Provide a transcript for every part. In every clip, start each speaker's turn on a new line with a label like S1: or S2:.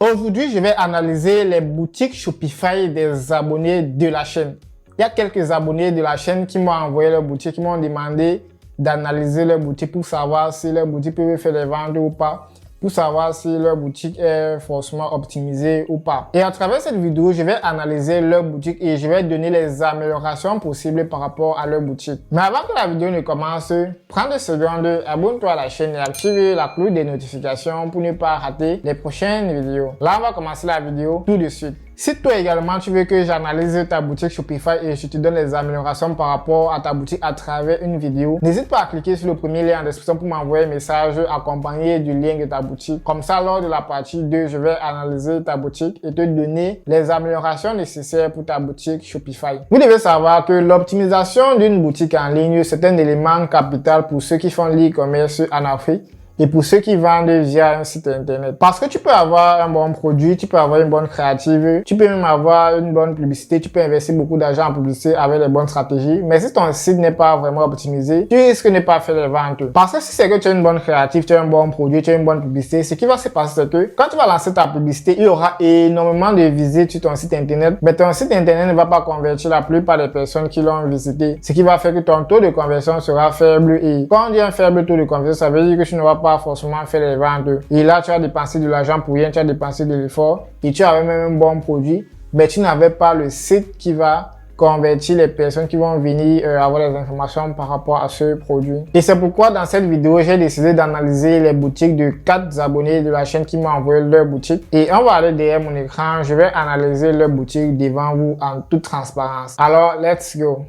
S1: Aujourd'hui, je vais analyser les boutiques Shopify des abonnés de la chaîne. Il y a quelques abonnés de la chaîne qui m'ont envoyé leur boutique, qui m'ont demandé d'analyser leur boutique pour savoir si leur boutique peut faire des ventes ou pas, pour savoir si leur boutique est forcément optimisée ou pas. Et à travers cette vidéo, je vais analyser leur boutique et je vais donner les améliorations possibles par rapport à leur boutique. Mais avant que la vidéo ne commence, prends 2 secondes, abonne-toi à la chaîne et active la cloche des notifications pour ne pas rater les prochaines vidéos. Là, on va commencer la vidéo tout de suite. Si toi également tu veux que j'analyse ta boutique Shopify et je te donne les améliorations par rapport à ta boutique à travers une vidéo, n'hésite pas à cliquer sur le premier lien en description pour m'envoyer un message accompagné du lien de ta boutique. Comme ça, lors de la partie 2, je vais analyser ta boutique et te donner les améliorations nécessaires pour ta boutique Shopify. Vous devez savoir que l'optimisation d'une boutique en ligne, c'est un élément capital pour ceux qui font l'e-commerce en Afrique et pour ceux qui vendent via un site internet. Parce que tu peux avoir un bon produit, tu peux avoir une bonne créative, tu peux même avoir une bonne publicité, tu peux investir beaucoup d'argent en publicité avec les bonnes stratégies. Mais si ton site n'est pas vraiment optimisé, tu risques de ne pas faire les ventes. Parce que si c'est que tu as une bonne créative, tu as un bon produit, tu as une bonne publicité, ce qui va se passer, c'est que quand tu vas lancer ta publicité, il y aura énormément de visites sur ton site internet. Mais ton site internet ne va pas convertir la plupart des personnes qui l'ont visité. Ce qui va faire que ton taux de conversion sera faible. Et quand on dit un faible taux de conversion, ça veut dire que tu ne vas pas forcément faire les ventes. Et là, tu as dépensé de l'argent pour rien, tu as dépensé de l'effort et tu avais même un bon produit, mais tu n'avais pas le site qui va convertir les personnes qui vont venir avoir des informations par rapport à ce produit. Et c'est pourquoi dans cette vidéo, j'ai décidé d'analyser les boutiques de 4 abonnés de la chaîne qui m'ont envoyé leur boutique. Et on va aller derrière mon écran, je vais analyser leur boutique devant vous en toute transparence. Alors, let's go.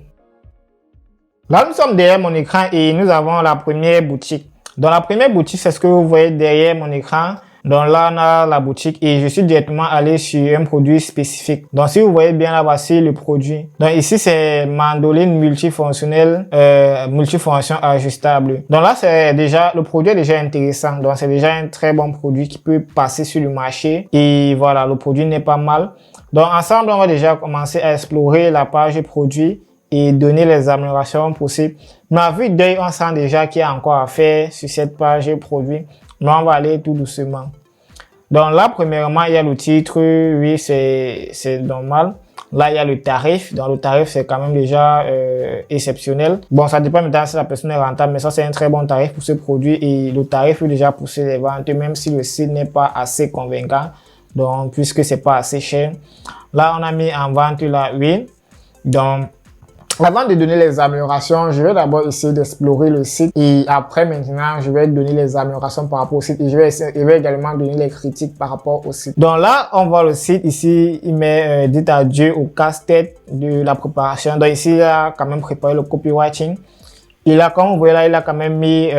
S1: Là, nous sommes derrière mon écran et nous avons la première boutique. Dans la première boutique, c'est ce que vous voyez derrière mon écran. Donc là, on a la boutique et je suis directement allé sur un produit spécifique. Donc si vous voyez bien là, voici le produit. Donc ici, c'est mandoline multifonctionnelle, multifonction ajustable. Donc là, c'est déjà, le produit est déjà intéressant. Donc c'est déjà un très bon produit qui peut passer sur le marché. Et voilà, le produit n'est pas mal. Donc ensemble, on va déjà commencer à explorer la page produit et donner les améliorations possibles. Mais à vue d'œil, on sent déjà qu'il y a encore à faire sur cette page produit. Mais on va aller tout doucement. Donc là, premièrement, il y a le titre. Oui, c'est normal. Là, il y a le tarif. Donc le tarif, c'est quand même déjà exceptionnel. Bon, ça dépend maintenant si la personne est rentable, mais ça, c'est un très bon tarif pour ce produit. Et le tarif peut déjà pousser les ventes, même si le site n'est pas assez convaincant. Donc, puisque c'est pas assez cher. Là, on a mis en vente la huile. Donc, avant de donner les améliorations, je vais d'abord essayer d'explorer le site et après maintenant, je vais donner les améliorations par rapport au site et je vais également donner les critiques par rapport au site. Donc là, on voit le site ici, il met dit adieu au casse-tête de la préparation. Donc ici, il a quand même préparé le copywriting. Et là, comme vous voyez là, il a quand même mis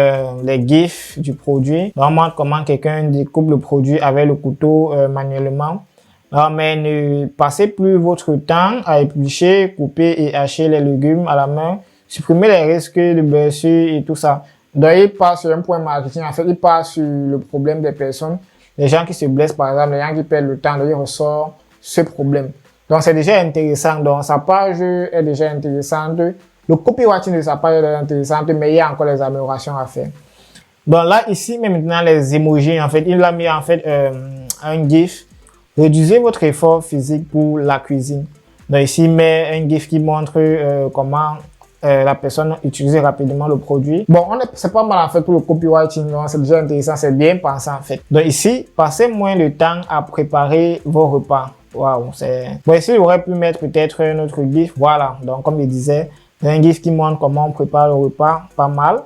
S1: les gifs du produit. Donc, on montre comment quelqu'un découpe le produit avec le couteau manuellement. Alors, mais ne passez plus votre temps à éplucher, couper et hacher les légumes à la main. Supprimez les risques de blessures et tout ça. Donc, il passe sur un point marketing. En fait, il passe sur le problème des personnes. Les gens qui se blessent, par exemple, les gens qui perdent le temps, donc il ressort ce problème. Donc, c'est déjà intéressant. Donc, sa page est déjà intéressante. Le copywriting de sa page est intéressant, mais il y a encore les améliorations à faire. Donc là, ici, mais maintenant, les emojis, en fait, il a mis, en fait, un GIF. Réduisez votre effort physique pour la cuisine. Donc ici, il met un GIF qui montre comment la personne utilise rapidement le produit. Bon, c'est pas mal en fait pour le copywriting, c'est déjà intéressant, c'est bien pensé en fait. Donc ici, passez moins de temps à préparer vos repas. Waouh, c'est... Bon, ici, il aurait pu mettre peut-être un autre GIF. Voilà, donc comme je disais, un GIF qui montre comment on prépare le repas, pas mal.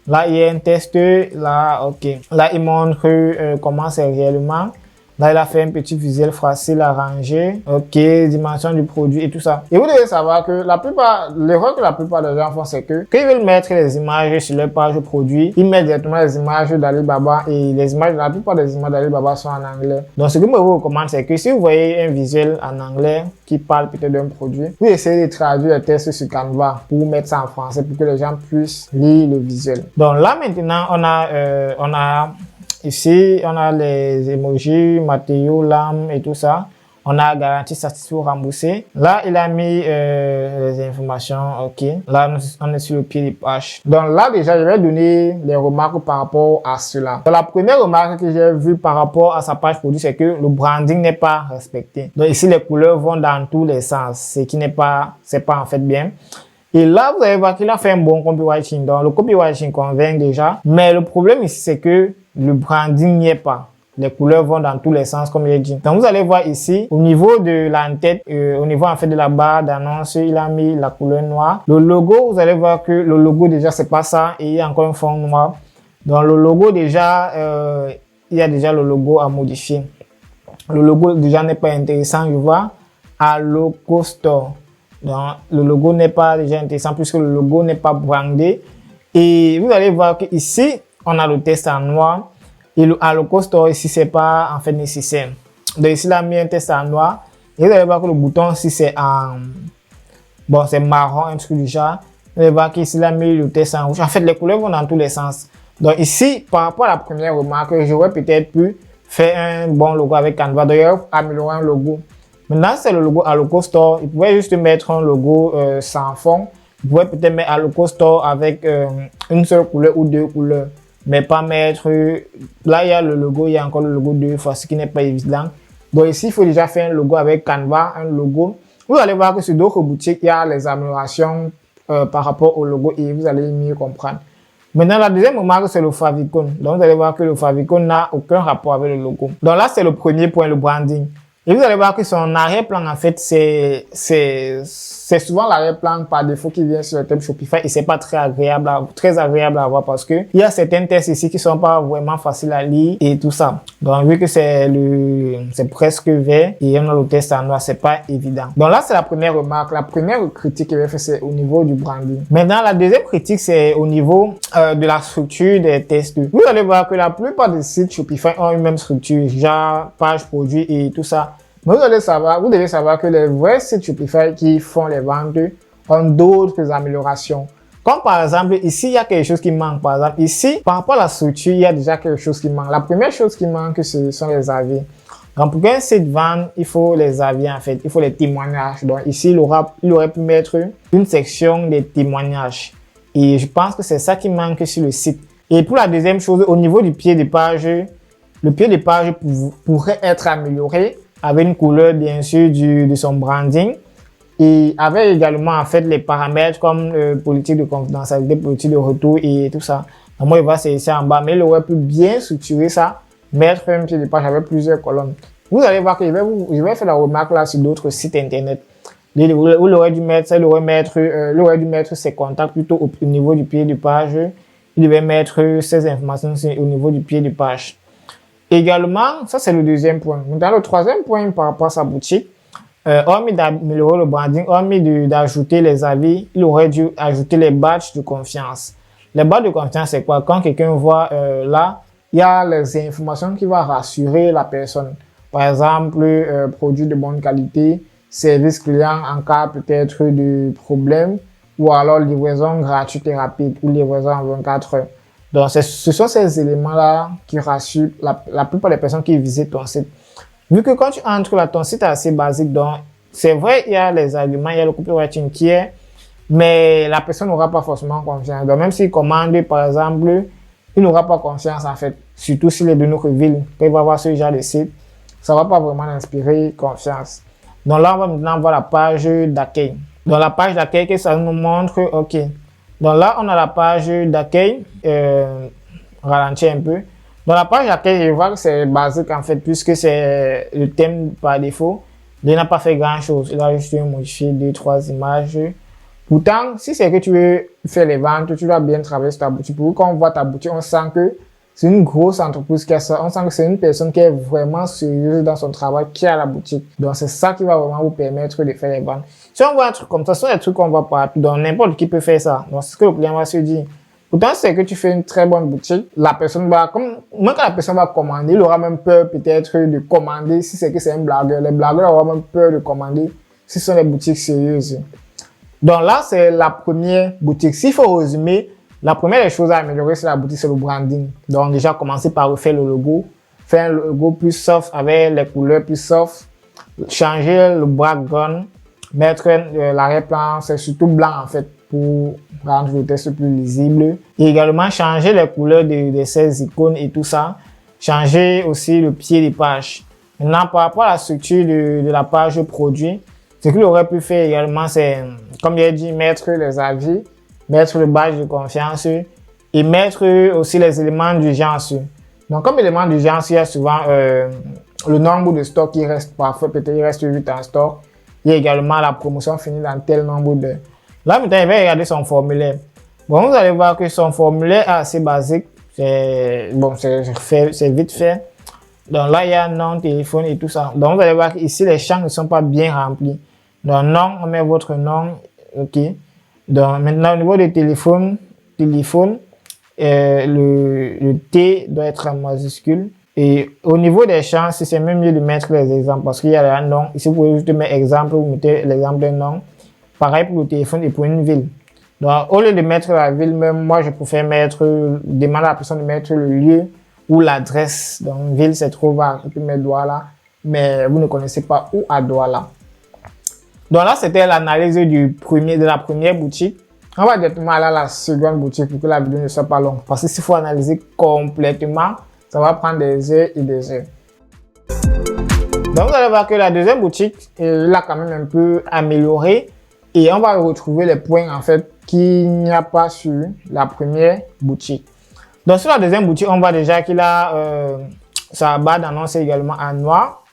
S1: Là, il y a un test, là, ok. Là, il montre comment c'est réellement. Là, il a fait un petit visuel facile à ranger. Ok, dimension du produit et tout ça. Et vous devez savoir que l'erreur que la plupart des gens font, c'est que quand ils veulent mettre les images sur leur page produit, ils mettent directement les images d'Alibaba et la plupart des images d'Alibaba sont en anglais. Donc, ce que moi, je vous recommande, c'est que si vous voyez un visuel en anglais qui parle peut-être d'un produit, vous essayez de traduire le texte sur Canva pour mettre ça en français pour que les gens puissent lire le visuel. Donc là, maintenant, on a ici, on a les emojis, matériaux, lames et tout ça. On a garantie satisfait ou remboursé. Là, il a mis les informations. OK. Là, on est sur le pied de page. Donc là, déjà, je vais donner des remarques par rapport à cela. Donc, la première remarque que j'ai vue par rapport à sa page produit, c'est que le branding n'est pas respecté. Donc ici, les couleurs vont dans tous les sens, ce qui n'est pas, c'est pas en fait bien. Et là, vous allez voir qu'il a fait un bon copywriting. Donc, le copywriting convainc déjà. Mais le problème ici, c'est que le branding n'y est pas. Les couleurs vont dans tous les sens, comme j'ai dit. Donc, vous allez voir ici, au niveau de l'entête, au niveau en fait de la barre d'annonce, il a mis la couleur noire. Le logo, vous allez voir que le logo déjà, c'est pas ça. Et il y a encore un fond noir. Donc, le logo déjà, il y a déjà le logo à modifier. Le logo déjà n'est pas intéressant, je vois. À Logo Store. Donc, le logo n'est pas déjà intéressant puisque le logo n'est pas brandé. Et vous allez voir qu'ici, on a le texte en noir. Et à Logo Store, ici, c'est pas en fait nécessaire. Donc, ici, il a mis un texte en noir. Et vous allez voir que le bouton, ici, c'est en, bon, c'est marron, un truc du genre. Vous allez voir qu'ici, il a mis le texte en rouge. En fait, les couleurs vont dans tous les sens. Donc, ici, par rapport à la première remarque, j'aurais peut-être pu faire un bon logo avec Canva. D'ailleurs, améliorer un logo. Maintenant, c'est le logo à Logo Store. Il pouvait juste mettre un logo sans fond. Il pouvait peut-être mettre à Logo Store avec une seule couleur ou deux couleurs. Mais pas mettre... Là, il y a le logo, il y a encore le logo deux fois, ce qui n'est pas évident. Donc ici, il faut déjà faire un logo avec Canva, un logo. Vous allez voir que sur d'autres boutiques, il y a les améliorations par rapport au logo et vous allez mieux comprendre. Maintenant, la deuxième remarque, c'est le favicon. Donc, vous allez voir que le favicon n'a aucun rapport avec le logo. Donc là, c'est le premier point, le branding. Et vous allez voir que son arrière-plan, en fait, c'est souvent l'arrière-plan par défaut qui vient sur le thème Shopify et c'est pas très agréable à voir parce que il y a certains textes ici qui sont pas vraiment faciles à lire et tout ça. Donc, vu que c'est presque vert et on a le texte en noir, c'est pas évident. Donc là, c'est la première remarque. La première critique que j'ai fait, c'est au niveau du branding. Maintenant, la deuxième critique, c'est au niveau de la structure des textes. Vous allez voir que la plupart des sites Shopify ont une même structure, genre page produit et tout ça. Mais vous devez savoir que les vrais sites Shopify qui font les ventes ont d'autres améliorations. Comme par exemple, ici, il y a quelque chose qui manque. Par exemple, ici, par rapport à la structure, il y a déjà quelque chose qui manque. La première chose qui manque, ce sont les avis. Donc, pour qu'un site vende, il faut les avis, en fait. Il faut les témoignages. Donc, ici, il aurait pu mettre une section des témoignages. Et je pense que c'est ça qui manque sur le site. Et pour la deuxième chose, au niveau du pied de page, le pied de page pourrait être amélioré avec une couleur, bien sûr, de son branding. Et avec également, en fait, les paramètres comme politique de confidentialité, politique de retour et tout ça. Donc, moi, je vois c'est ici en bas, mais il aurait pu bien structurer ça, mettre un pied de page avec plusieurs colonnes. Vous allez voir que je vais faire la remarque là sur d'autres sites internet. Il aurait dû mettre ça, il aurait dû mettre ses contacts plutôt au niveau du pied de page. Il devait mettre ses informations au niveau du pied de page. Également, ça c'est le deuxième point. Dans le troisième point par rapport à sa boutique, hormis d'améliorer le branding, hormis d'ajouter les avis, il aurait dû ajouter les badges de confiance. Les badges de confiance, c'est quoi? Quand quelqu'un voit là, il y a les informations qui vont rassurer la personne. Par exemple, produit de bonne qualité, service client en cas peut-être de problème, ou alors livraison gratuite et rapide, ou livraison en 24 heures. Donc, ce sont ces éléments-là qui rassurent la plupart des personnes qui visitent ton site. Vu que quand tu entres là, ton site est assez basique, donc c'est vrai, il y a les arguments, il y a le copywriting qui est, mais la personne n'aura pas forcément confiance. Donc, même s'il commande, par exemple, il n'aura pas confiance en fait, surtout s'il est de notre ville, quand il va voir ce genre de site, ça va pas vraiment inspirer confiance. Donc là, on va maintenant voir la page d'accueil. Dans la page d'accueil, que ça nous montre, ok. Donc là, on a la page d'accueil, ralenti un peu. Dans la page d'accueil, je vois que c'est basique en fait, puisque c'est le thème par défaut. Il n'a pas fait grand chose. Il a juste modifié 2-3 images. Pourtant, si c'est que tu veux faire les ventes, tu dois bien travailler sur ta boutique. Pour quand on voit ta boutique, on sent que c'est une grosse entreprise qui a ça. On sent que c'est une personne qui est vraiment sérieuse dans son travail, qui a la boutique. Donc, c'est ça qui va vraiment vous permettre de faire les ventes. Si on voit un truc comme ça, ce sont des trucs qu'on voit pas. Donc, n'importe qui peut faire ça. Donc, c'est ce que le client va se dire. Pourtant, c'est que tu fais une très bonne boutique. La personne va, quand la personne va commander, il aura même peur peut-être de commander si c'est que c'est un blagueur. Les blagueurs auront même peur de commander si ce sont des boutiques sérieuses. Donc là, c'est la première boutique. S'il faut résumer, la première des choses à améliorer sur la boutique, c'est le branding. Donc déjà, commencer par refaire le logo. Faire un logo plus soft avec les couleurs plus soft. changer le background, mettre l'arrière-plan, c'est surtout blanc en fait pour rendre le texte plus lisible. Et également changer les couleurs de ces icônes et tout ça. Changer aussi le pied des pages. Maintenant, par rapport à la structure de la page produit, ce qu'il aurait pu faire également, c'est, comme j'ai dit, mettre les avis, mettre le badge de confiance et mettre aussi les éléments d'urgence. Donc, comme élément d'urgence, il y a souvent le nombre de stocks qui reste parfois, peut-être il reste 8 en stock. Il y a également la promotion finie dans tel nombre d'heures. Là, maintenant, il va regarder son formulaire. Bon, vous allez voir que son formulaire est assez basique. C'est bon, c'est vite fait. Donc là, il y a nom, téléphone et tout ça. Donc, vous allez voir qu'ici, les champs ne sont pas bien remplis. Donc, nom, on met votre nom. OK. Donc, maintenant, au niveau du téléphone, le T doit être en majuscule. Et au niveau des champs, c'est même mieux de mettre les exemples parce qu'il y a un nom. Ici, vous pouvez juste mettre exemple, vous mettez l'exemple d'un nom. Pareil pour le téléphone et pour une ville. Donc, au lieu de mettre la ville, même moi, je préfère demander à la personne de mettre le lieu ou l'adresse. Donc, ville, c'est trop vague. Tu peux mettre Douala, mais vous ne connaissez pas où à Douala. Donc là, c'était l'analyse de la première boutique. On va directement aller à la seconde boutique pour que la vidéo ne soit pas longue. Parce que s'il faut analyser complètement, ça va prendre des heures et des heures. Donc, vous allez voir que la deuxième boutique, il a quand même un peu amélioré. Et on va retrouver les points, en fait, qu'il n'y a pas sur la première boutique. Donc, sur la deuxième boutique, on voit déjà qu'il a sa barre d'annonce également en noir.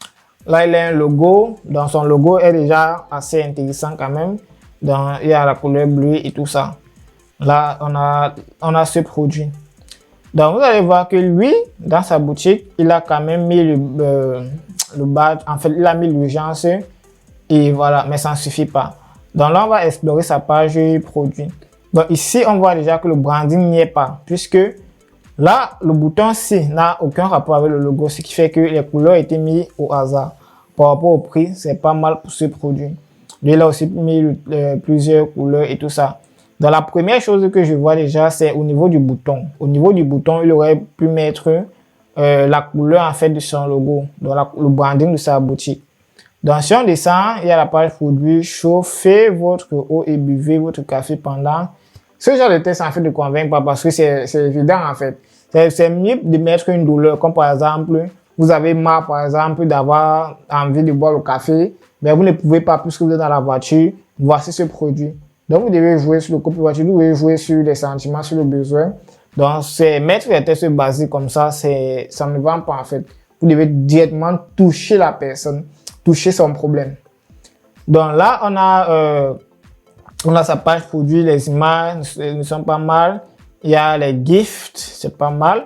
S1: Là, il a un logo. Donc, son logo est déjà assez intéressant quand même. Donc, il y a la couleur bleue et tout ça. Là, on a ce produit. Donc, vous allez voir que lui, dans sa boutique, il a quand même mis le badge. En fait, il a mis l'urgence. Et voilà, mais ça ne suffit pas. Donc là, on va explorer sa page produit. Donc ici, on voit déjà que le branding n'y est pas, puisque là, le bouton C n'a aucun rapport avec le logo, ce qui fait que les couleurs ont été mises au hasard. Par rapport au prix, c'est pas mal pour ce produit. Lui, il a aussi mis plusieurs couleurs et tout ça. Donc la première chose que je vois déjà, c'est au niveau du bouton. Au niveau du bouton, il aurait pu mettre la couleur en fait de son logo, donc le branding de sa boutique. Donc, si on descend, il y a la page produit, chauffez votre eau et buvez votre café pendant. Ce genre de test, en fait, ne convainc pas parce que c'est évident, en fait. C'est mieux de mettre une douleur, comme par exemple, vous avez marre, par exemple, d'avoir envie de boire le café, mais vous ne pouvez pas puisque vous êtes dans la voiture. Voici ce produit. Donc, vous devez jouer sur le copilote, vous devez jouer sur les sentiments, sur le besoin. Donc, c'est mettre les tests basiques comme ça, ça ne vend pas, en fait. Vous devez directement toucher la personne. Toucher son problème. Donc là, on a sa page produit, les images ne sont pas mal. Il y a les gifts, c'est pas mal.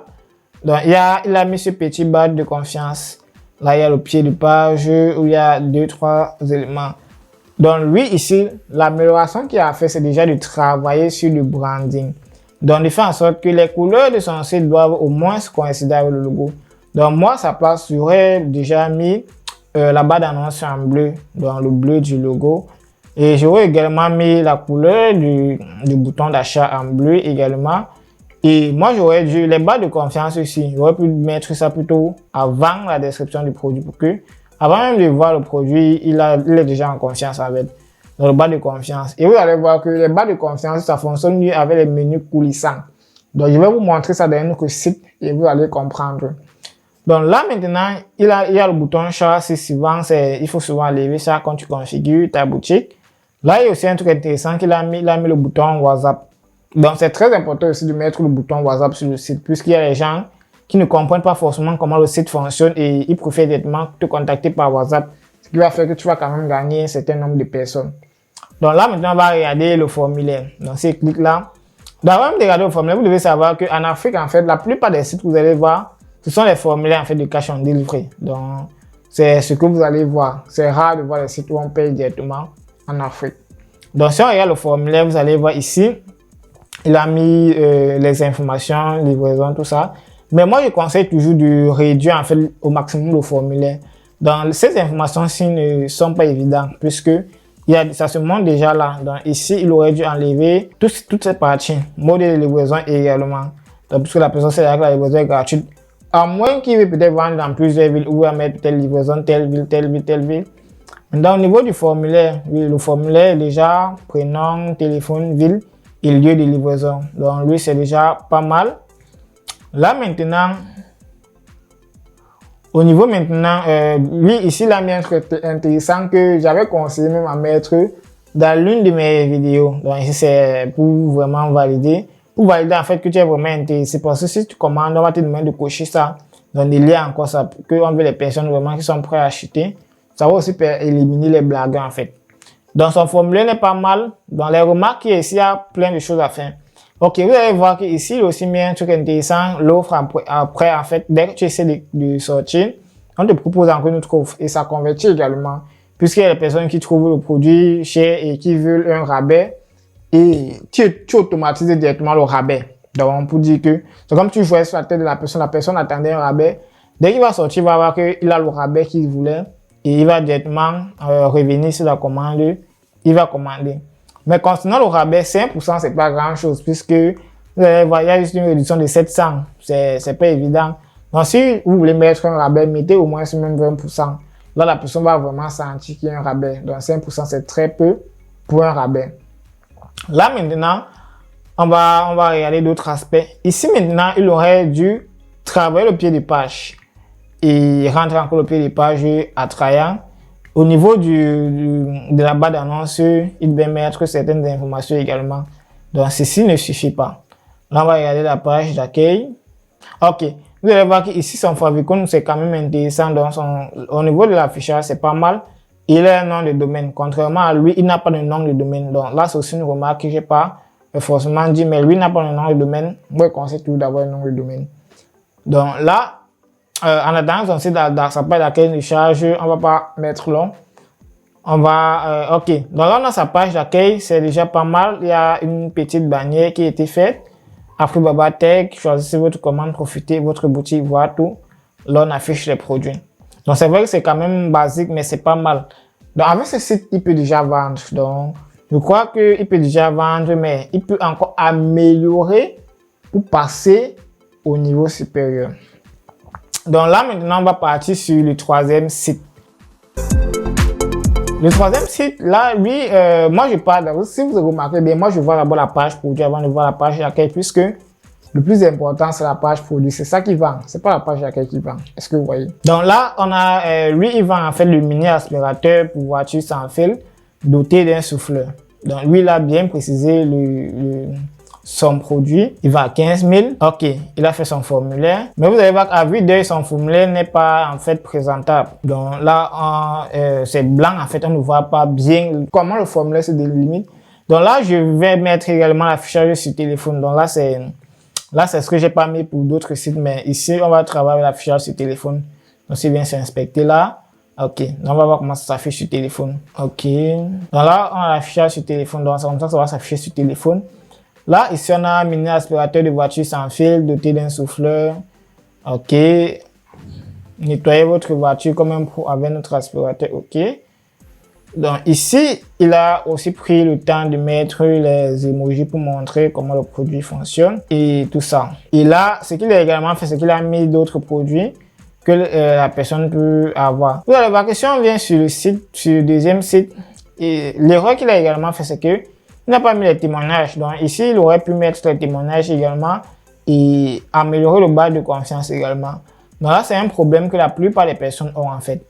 S1: Donc il a mis ce petit badge de confiance. Là, il y a le pied de page où il y a 2-3 éléments. Donc lui, ici, l'amélioration qu'il a fait, c'est déjà de travailler sur le branding. Donc il fait en sorte que les couleurs de son site doivent au moins coïncider avec le logo. Donc moi, sa place, j'aurais déjà mis la barre d'annonce en bleu, dans le bleu du logo. Et j'aurais également mis la couleur du bouton d'achat en bleu également. Et moi, j'aurais dû, les barres de confiance aussi, j'aurais pu mettre ça plutôt avant la description du produit pour que, avant même de voir le produit, il est déjà en confiance avec. Dans le barre de confiance. Et vous allez voir que les barres de confiance, ça fonctionne mieux avec les menus coulissants. Donc, je vais vous montrer ça dans un autre site et vous allez comprendre. Donc là maintenant, il y a le bouton chat, c'est souvent, il faut souvent lever ça quand tu configures ta boutique. Là, il y a aussi un truc intéressant qu'il a mis le bouton WhatsApp. Donc c'est très important aussi de mettre le bouton WhatsApp sur le site, puisqu'il y a des gens qui ne comprennent pas forcément comment le site fonctionne et ils préfèrent directement te contacter par WhatsApp, ce qui va faire que tu vas quand même gagner un certain nombre de personnes. Donc là maintenant, on va regarder le formulaire. Donc si je clique là, avant de regarder le formulaire, vous devez savoir qu'en Afrique, en fait, la plupart des sites que vous allez voir, ce sont les formulaires en fait de cash on delivery. Donc, c'est ce que vous allez voir. C'est rare de voir les sites où on paye directement en Afrique. Donc, si on regarde le formulaire, vous allez voir ici, il a mis les informations, livraison, tout ça. Mais moi, je conseille toujours de réduire en fait au maximum le formulaire. Donc, ces informations-ci ne sont pas évidentes puisque ça se montre déjà là. Donc, ici, il aurait dû enlever toutes ces parties. Mode de livraison également. Donc, puisque la personne sait que la livraison est gratuite. À moins qu'il veut peut-être vendre dans plusieurs villes ou à mettre telle livraison, telle ville, telle ville, telle ville. Maintenant, au niveau du formulaire, oui, le formulaire est déjà prénom, téléphone, ville et lieu de livraison. Donc, lui, c'est déjà pas mal. Là, maintenant, au niveau maintenant, lui, ici, il a mis un truc intéressant que j'avais conseillé même à mettre dans l'une de mes vidéos. Donc, ici, c'est pour vraiment valider. Pour valider, en fait, que tu es vraiment intéressé. Parce que si tu commandes, on va te demander de cocher ça. Donc, il y a encore ça, qu'on veut les personnes vraiment qui sont prêtes à acheter. Ça va aussi éliminer les blagues, en fait. Donc, son formulaire n'est pas mal. Dans les remarques, ici, il y a plein de choses à faire. Ok, vous allez voir qu'ici, il a aussi mis un truc intéressant. L'offre après, en fait, dès que tu essaies de sortir, on te propose encore une autre offre. Et ça convertit également. Puisqu'il y a des personnes qui trouvent le produit cher et qui veulent un rabais. Et tu automatises directement le rabais. Donc, pour dire que c'est comme tu jouais sur la tête de la personne attendait un rabais. Dès qu'il va sortir, il va voir qu'il a le rabais qu'il voulait. Et il va directement revenir sur la commande, il va commander. Mais concernant le rabais, 5%, c'est pas grand chose, puisque il y a juste une réduction de 700. C'est pas évident. Donc, si vous voulez mettre un rabais, mettez au moins même 20%. Là, la personne va vraiment sentir qu'il y a un rabais. Donc, 5%, c'est très peu pour un rabais. Là, maintenant, on va regarder d'autres aspects. Ici, maintenant, il aurait dû travailler le pied de page. Et rendre encore le pied de page attrayant. Au niveau de la barre d'annonce, il doit mettre certaines informations également. Donc, ceci ne suffit pas. Là, on va regarder la page d'accueil. Ok. Vous allez voir qu'ici, son favicon, c'est quand même intéressant. Donc, au niveau de l'affichage, c'est pas mal. Il a un nom de domaine. Contrairement à lui, il n'a pas de nom de domaine. Donc, là, c'est aussi une remarque que j'ai pas forcément dit, mais lui n'a pas de nom de domaine. Moi, je conseille toujours d'avoir un nom de domaine. Donc, là, en attendant son site dans sa page d'accueil de charge, on va pas mettre long. On va, ok. Donc là, dans sa page d'accueil, c'est déjà pas mal. Il y a une petite bannière qui a été faite. Afribaba Tech, choisissez votre commande, profitez, votre boutique, voilà tout. Là, on affiche les produits. Donc c'est vrai que c'est quand même basique, mais c'est pas mal. Donc avec ce site, il peut déjà vendre. Donc, je crois qu'il peut déjà vendre, mais il peut encore améliorer pour passer au niveau supérieur. Donc là, maintenant, on va partir sur le troisième site. Le troisième site, là, lui, moi, je parle, si vous remarquez bien, moi, je vois d'abord la page produit avant de voir la page d'accueil, puisque le plus important, c'est la page produit. C'est ça qui vend. C'est pas la page d'accueil qui vend. Est-ce que vous voyez? Donc là, on a, lui, il vend en fait le mini aspirateur pour voiture sans fil, doté d'un souffleur. Donc lui, il a bien précisé son produit, il va à 15 000. Ok, il a fait son formulaire. Mais vous allez voir qu'à vue d'œil, son formulaire n'est pas en fait présentable. Donc là, c'est blanc. En fait, on ne voit pas bien comment le formulaire se délimite. Donc là, je vais mettre également l'affichage sur téléphone. Donc là, c'est ce que j'ai pas mis pour d'autres sites. Mais ici, on va travailler l'affichage sur téléphone. Donc c'est bien s'inspecter là. Ok, donc on va voir comment ça s'affiche sur téléphone. Ok, donc là, on a l'affichage sur téléphone. Donc c'est comme ça que ça va s'afficher sur téléphone. Là, ici, on a un mini aspirateur de voiture sans fil doté d'un souffleur. OK. Nettoyez votre voiture comme un pro avec notre aspirateur. OK. Donc, ici, il a aussi pris le temps de mettre les emojis pour montrer comment le produit fonctionne et tout ça. Et là, ce qu'il a également fait, c'est qu'il a mis d'autres produits que la personne peut avoir. Vous allez voir que si on vient sur le site, sur le deuxième site, l'erreur qu'il a également fait, c'est que il n'a pas mis les témoignages. Donc ici, il aurait pu mettre les témoignages également et améliorer le barre de confiance également. Donc là, c'est un problème que la plupart des personnes ont en fait.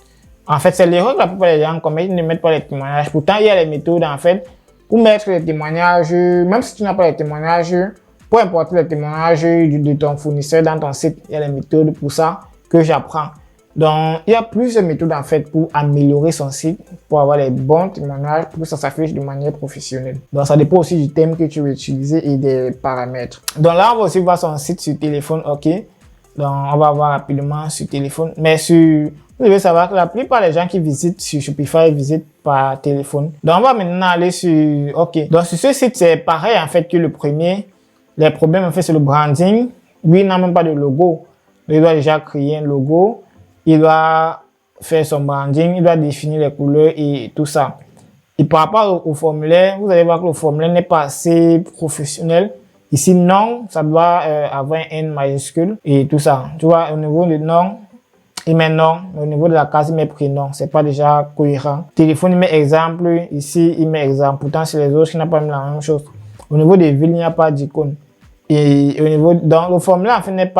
S1: En fait, c'est l'erreur que la plupart des gens commettent, ils ne mettent pas les témoignages. Pourtant, il y a les méthodes en fait pour mettre les témoignages, même si tu n'as pas les témoignages, pour importer les témoignages de ton fournisseur dans ton site, il y a les méthodes pour ça que j'apprends. Donc, il y a plusieurs méthodes en fait pour améliorer son site, pour avoir les bons témoignages, pour que ça s'affiche de manière professionnelle. Donc, ça dépend aussi du thème que tu veux utiliser et des paramètres. Donc là, on va aussi voir son site sur téléphone, ok. Donc, on va voir rapidement sur téléphone. Mais vous devez savoir que la plupart des gens qui visitent sur Shopify visitent par téléphone. Donc, on va maintenant aller sur, ok. Donc, sur ce site, c'est pareil en fait que le premier. Les problèmes en fait, c'est le branding. Lui, il n'a même pas de logo. Il doit déjà créer un logo. Il doit faire son branding, il doit définir les couleurs et tout ça. Et par rapport au formulaire, vous allez voir que le formulaire n'est pas assez professionnel. Ici, nom, ça doit avoir un N majuscule et tout ça. Tu vois, au niveau du nom, il met nom. Au niveau de la case, il met prénom. C'est pas déjà cohérent. Téléphone, il met exemple. Ici, il met exemple. Pourtant, c'est les autres qui n'ont pas mis la même chose. Au niveau des villes, il n'y a pas d'icône. Et au niveau, dans le formulaire, en fait,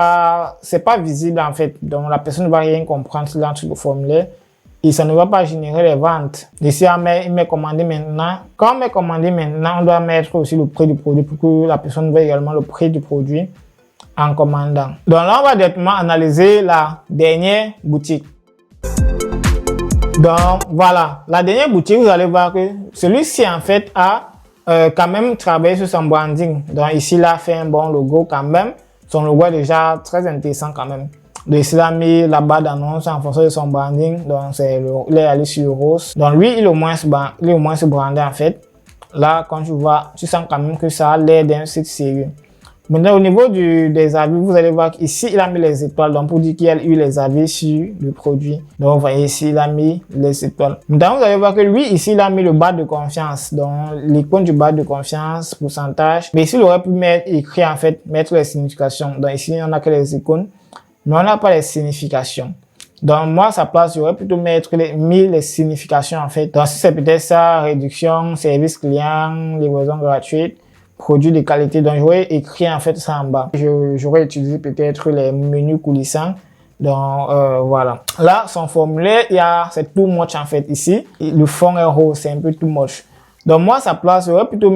S1: c'est pas visible, en fait. Donc, la personne ne va rien comprendre si dans le formulaire. Et ça ne va pas générer les ventes. Ici, il met commander maintenant. Quand on met commander maintenant, on doit mettre aussi le prix du produit pour que la personne veuille également le prix du produit en commandant. Donc là, on va directement analyser la dernière boutique. Donc voilà, la dernière boutique, vous allez voir que celui-ci, en fait, a quand même travaillé sur son branding. Donc ici, il a fait un bon logo quand même. Son logo est déjà très intéressant quand même. Donc ici, il a mis la barre d'annonce en fonction de son branding. Donc il est allé sur le rose. Donc lui, il est au moins se brandé en fait. Là, quand tu vois, tu sens quand même que ça a l'air d'un site sérieux. Maintenant, au niveau des avis, vous allez voir qu'ici, il a mis les étoiles. Donc, pour dire qu'il y a eu les avis sur le produit. Donc, vous voyez ici, il a mis les étoiles. Maintenant, vous allez voir que lui, ici, il a mis le bas de confiance. Donc, l'icône du bas de confiance, pourcentage. Mais ici, il aurait pu mettre les significations. Donc, ici, on n'a que les icônes. Mais on n'a pas les significations. Donc, moi, à sa place, j'aurais plutôt mis les significations, en fait. Donc, si c'est peut-être ça, réduction, service client, livraison gratuite, produits de qualité. Donc, j'aurais écrit en fait ça en bas. J'aurais utilisé peut-être les menus coulissants. Donc, voilà. Là, son formulaire, c'est too much en fait ici. Le fond est rose, c'est un peu too much. Donc, moi, à sa place, j'aurais plutôt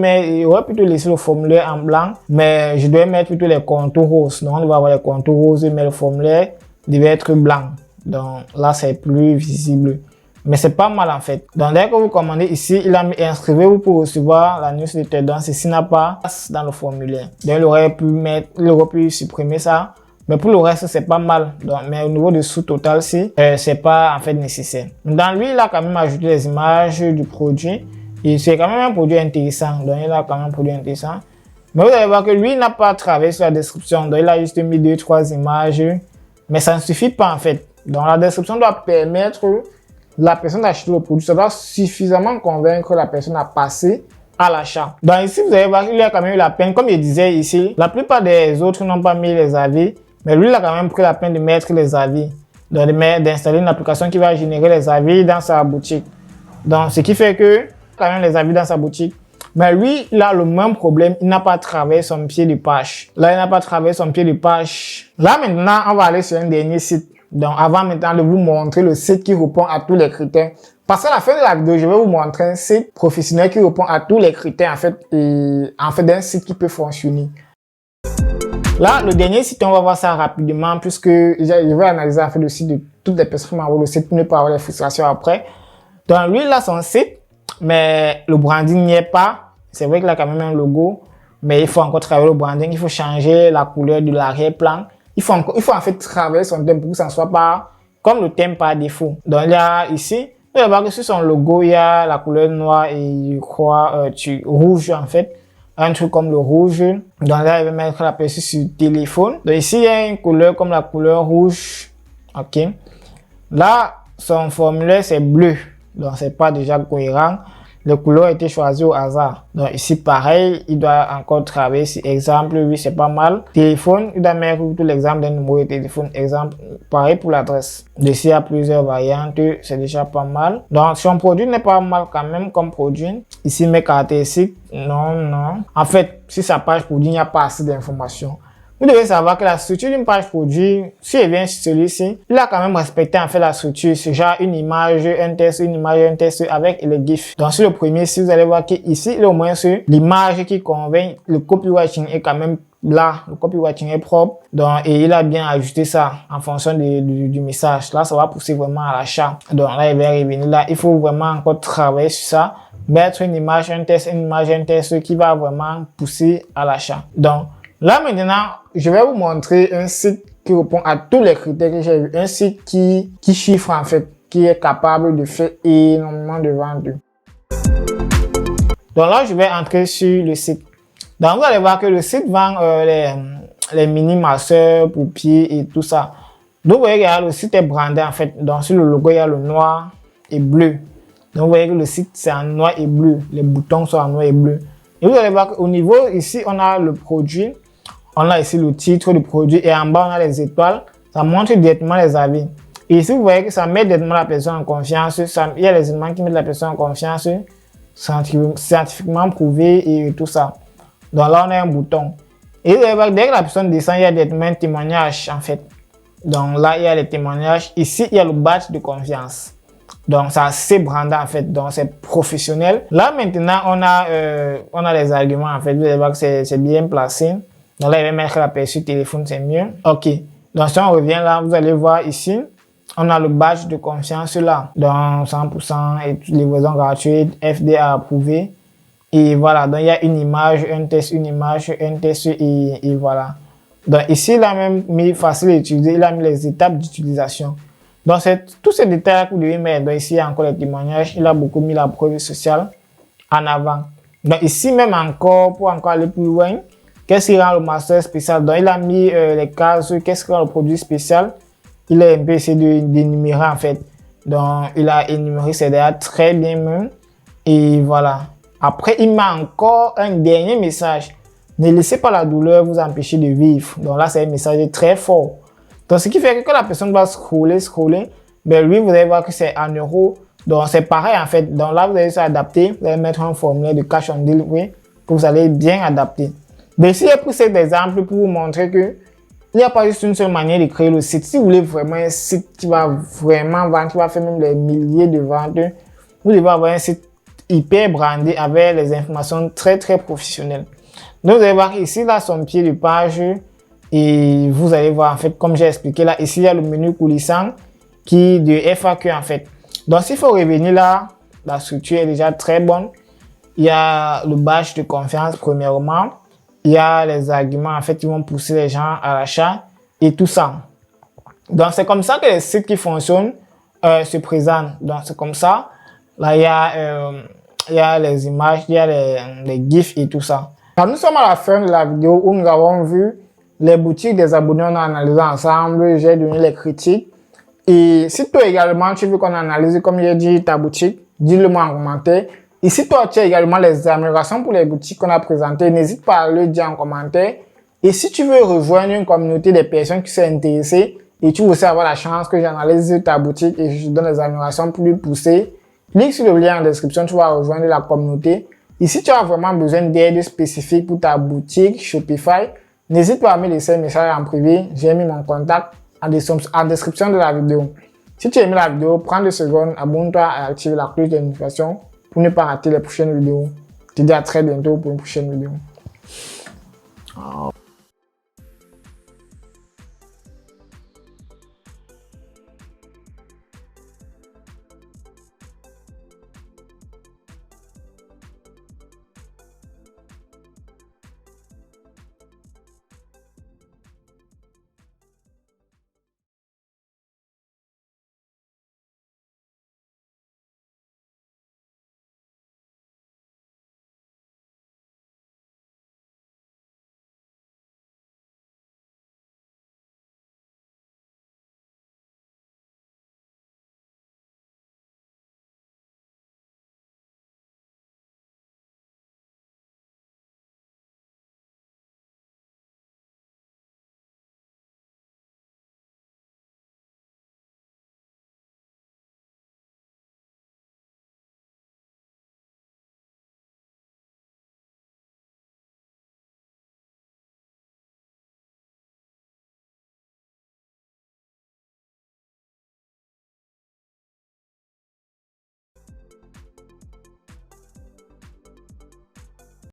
S1: laissé le formulaire en blanc, mais je devais mettre plutôt les contours roses. Donc, on va avoir les contours roses, mais le formulaire devait être blanc. Donc, là, c'est plus visible. Mais c'est pas mal en fait. Donc dès que vous commandez ici, il a mis inscrivez-vous pour recevoir la newsletter. Donc ceci n'a pas dans le formulaire. Donc il aurait pu supprimer ça. Mais pour le reste, c'est pas mal. Donc, mais au niveau de sous-total, c'est pas en fait nécessaire. Dans lui, il a quand même ajouté les images du produit. Et c'est quand même un produit intéressant. Donc il a quand même un produit intéressant. Mais vous allez voir que lui, il n'a pas travaillé sur la description. Donc il a juste mis 2-3 images. Mais ça ne suffit pas en fait. Donc la description doit permettre la personne d'acheter le produit, ça doit suffisamment convaincre la personne à passer à l'achat. Donc ici, vous allez voir qu'il a quand même eu la peine, comme je disais ici, la plupart des autres n'ont pas mis les avis, mais lui, il a quand même pris la peine de mettre les avis, d'installer une application qui va générer les avis dans sa boutique. Donc, ce qui fait que, quand même les avis dans sa boutique. Mais lui, il a le même problème, il n'a pas travaillé son pied de page. Là, il n'a pas travaillé son pied de page. Là, maintenant, on va aller sur un dernier site. Donc, avant maintenant de vous montrer le site qui répond à tous les critères. Parce qu'à la fin de la vidéo, je vais vous montrer un site professionnel qui répond à tous les critères, en fait, d'un site qui peut fonctionner. Là, le dernier site, on va voir ça rapidement, puisque je vais analyser en fait le site de toutes les personnes qui m'envoient le site pour ne pas avoir les frustrations après. Donc, lui, il a son site, mais le branding n'y est pas. C'est vrai qu'il a quand même un logo, mais il faut encore travailler le branding. Il faut changer la couleur de l'arrière-plan. Il faut en fait travailler son thème pour que ça ne soit pas comme le thème par défaut. Donc, il y a ici, vous allez voir que sur son logo, il y a la couleur noire et je crois rouge en fait. Un truc comme le rouge. Donc là, il va mettre la personne sur téléphone. Donc ici, il y a une couleur comme la couleur rouge. OK. Là, son formulaire, c'est bleu. Donc, c'est pas déjà cohérent. Le couleur a été choisi au hasard. Donc ici, pareil, il doit encore travailler sur exemple. Oui, c'est pas mal. Téléphone, il doit mettre tout l'exemple d'un numéro de téléphone. Exemple, pareil pour l'adresse. Ici, il y a plusieurs variantes. C'est déjà pas mal. Donc, son produit n'est pas mal quand même comme produit. Ici, mes caractéristiques. Non. En fait, sur sa page produit, il n'y a pas assez d'informations. Vous devez savoir que la structure d'une page produit, si elle vient sur celui-ci, il a quand même respecté en fait la structure. C'est genre une image, un texte avec les GIFs. Donc sur le premier, si vous allez voir qu'ici, il est au moins sur l'image qui convainc, le copywriting est quand même là, le copywriting est propre. Donc, et il a bien ajusté ça en fonction du message. Là, ça va pousser vraiment à l'achat. Donc là, il va revenir là. Il faut vraiment encore travailler sur ça. Mettre une image, un texte qui va vraiment pousser à l'achat. Donc, là, maintenant, je vais vous montrer un site qui répond à tous les critères que j'ai vus. Un site qui chiffre, en fait, qui est capable de faire énormément de ventes. Donc là, je vais entrer sur le site. Donc, vous allez voir que le site vend les mini masseurs pour pieds et tout ça. Donc, vous voyez que le site est brandé, en fait. Donc, sur le logo, il y a le noir et bleu. Donc, vous voyez que le site, c'est en noir et bleu. Les boutons sont en noir et bleu. Et vous allez voir qu'au niveau, ici, on a le produit. On a ici le titre du produit et en bas, on a les étoiles. Ça montre directement les avis. Et ici, vous voyez que ça met directement la personne en confiance. Il y a les éléments qui mettent la personne en confiance, scientifiquement prouvé et tout ça. Donc là, on a un bouton. Et vous allez voir que dès que la personne descend, il y a directement un témoignage en fait. Donc là, il y a les témoignages. Ici, il y a le badge de confiance. Donc, c'est assez brandant en fait. Donc, c'est professionnel. Là, maintenant, on a les arguments en fait. Vous allez voir que c'est bien placé. Donc là, il va mettre l'aperçu téléphone, c'est mieux. OK. Donc, si on revient là, vous allez voir ici, on a le badge de confiance là. Donc, 100% et livraison gratuite, FDA approuvé. Et voilà. Donc, il y a une image, un test et voilà. Donc, ici, il a même mis facile à utiliser. Il a mis les étapes d'utilisation. Donc, c'est tous ces détails que vous devez mettre. Donc, ici, il y a encore les témoignages. Il a beaucoup mis la preuve sociale en avant. Donc, ici, même encore, pour encore aller plus loin, qu'est-ce qui rend le master spécial? Donc, il a mis les cases, qu'est-ce qui rend le produit spécial? Il a un peu essayé d'énumérer en fait. Donc, il a énuméré ces détails très bien même. Et voilà. Après, il met encore un dernier message. Ne laissez pas la douleur vous empêcher de vivre. Donc là, c'est un message très fort. Donc, ce qui fait que quand la personne va scroller, ben lui, vous allez voir que c'est en euros. Donc, c'est pareil en fait. Donc là, vous allez s'adapter. Vous allez mettre un formulaire de cash on delivery que vous allez bien adapter. Mais ici, j'ai pris cet exemple pour vous montrer que il n'y a pas juste une seule manière de créer le site. Si vous voulez vraiment un site qui va vraiment vendre, qui va faire même des milliers de ventes, vous devez avoir un site hyper brandé avec les informations très professionnelles. Donc, vous allez voir ici, là, son pied de page. Et vous allez voir, en fait, comme j'ai expliqué là, ici, il y a le menu coulissant qui est de FAQ, en fait. Donc, s'il faut revenir là, la structure est déjà très bonne. Il y a le badge de confiance, premièrement. Il y a les arguments, en fait, qui vont pousser les gens à l'achat et tout ça. Donc, c'est comme ça que les sites qui fonctionnent se présentent. Donc, c'est comme ça. Là, il y a les images, il y a les GIFs et tout ça. Quand nous sommes à la fin de la vidéo où nous avons vu les boutiques des abonnés, on a analysé ensemble, j'ai donné les critiques. Et si toi également, tu veux qu'on analyse, comme j'ai dit, ta boutique, dis-le moi en commentaire. Et si toi, tu as également les améliorations pour les boutiques qu'on a présentées, n'hésite pas à le dire en commentaire. Et si tu veux rejoindre une communauté des personnes qui sont intéressées et tu veux aussi avoir la chance que j'analyse ta boutique et je te donne des améliorations plus poussées, clique sur le lien en description, tu vas rejoindre la communauté. Et si tu as vraiment besoin d'aide spécifique pour ta boutique Shopify, n'hésite pas à me laisser un message en privé. J'ai mis mon contact en description de la vidéo. Si tu as aimé la vidéo, prends 2 secondes, abonne-toi et active la cloche de notification pour ne pas rater les prochaines vidéos. Je te dis à très bientôt pour une prochaine vidéo.